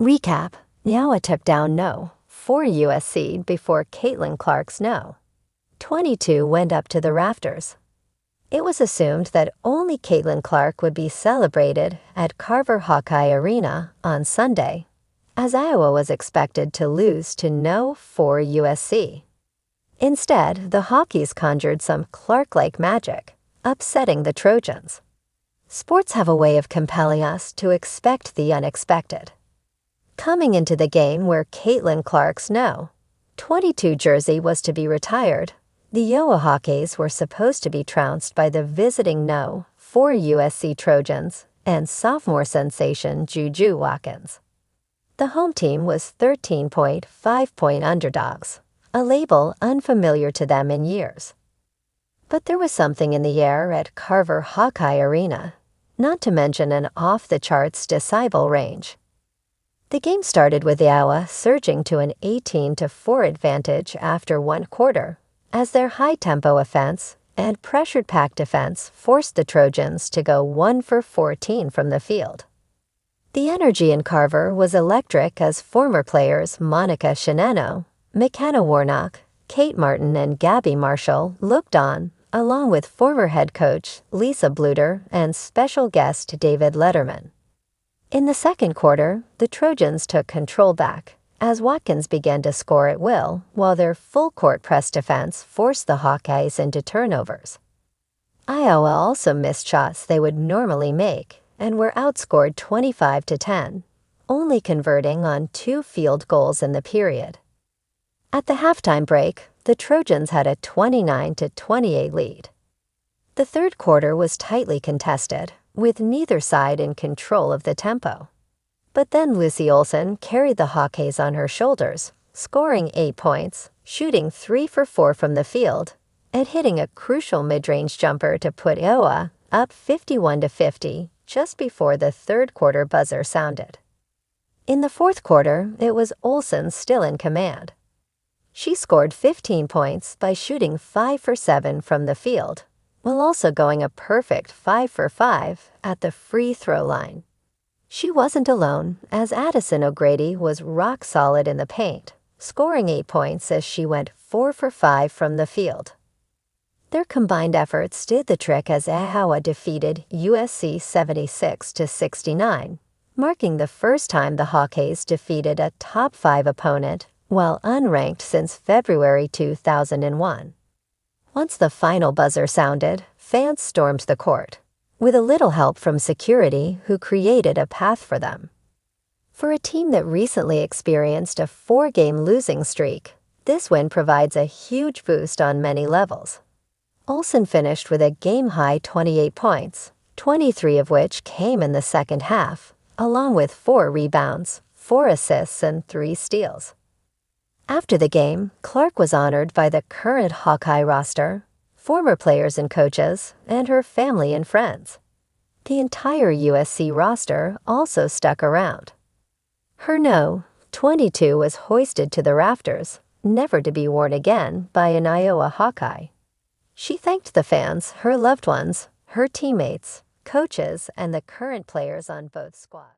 Recap: Iowa took down no. 4 USC before Caitlin Clark's no. 22 went up to the rafters. It was assumed that only Caitlin Clark would be celebrated at Carver Hawkeye Arena on Sunday, as Iowa was expected to lose to no 4 USC. Instead, the Hawkeyes conjured some Clark-like magic, upsetting the Trojans. Sports have a way of compelling us to expect the unexpected. Coming into the game where Caitlin Clark's no. 22 jersey was to be retired, the Iowa Hawkeyes were supposed to be trounced by the visiting no. 4 USC Trojans and sophomore sensation JuJu Watkins. The home team was 13.5-point underdogs, a label unfamiliar to them in years. But there was something in the air at Carver Hawkeye Arena, not to mention an off-the-charts decibel range. The game started with Iowa surging to an 18-4 advantage after one quarter, as their high-tempo offense and pressure-packed defense forced the Trojans to go 1 for 14 from the field. The energy in Carver was electric as former players Monika Czinano, McKenna Warnock, Martin and Gabbie Marshall looked on, along with former head coach Lisa Bluder and special guest David Letterman. In the second quarter, the Trojans took control back, as Watkins began to score at will, while their full-court press defense forced the Hawkeyes into turnovers. Iowa also missed shots they would normally make and were outscored 25-10, only converting on 2 field goals in the period. At the halftime break, the Trojans had a 29-28 lead. The third quarter was tightly contested, with neither side in control of the tempo. But then Lucy Olson carried the Hawkeyes on her shoulders, scoring 8 points, shooting 3 for 4 from the field, and hitting a crucial mid-range jumper to put Iowa up 51-50 just before the third quarter buzzer sounded. In the fourth quarter, it was Olson still in command. She scored 15 points by shooting 5 for 7 from the field, while also going a perfect 5 for 5 at the free throw line. She wasn't alone, as Addison O'Grady was rock solid in the paint, scoring 8 points as she went 4 for 5 from the field. Their combined efforts did the trick as Iowa defeated USC 76-69, marking the first time the Hawkeyes defeated a top 5 opponent while unranked since February 2001. Once the final buzzer sounded, fans stormed the court, with a little help from security who created a path for them. For a team that recently experienced a 4-game losing streak, this win provides a huge boost on many levels. Olson finished with a game-high 28 points, 23 of which came in the second half, along with 4 rebounds, 4 assists, and 3 steals. After the game, Clark was honored by the current Hawkeye roster, former players and coaches, and her family and friends. The entire USC roster also stuck around. Her no. 22 was hoisted to the rafters, never to be worn again by an Iowa Hawkeye. She thanked the fans, her loved ones, her teammates, coaches, and the current players on both squads.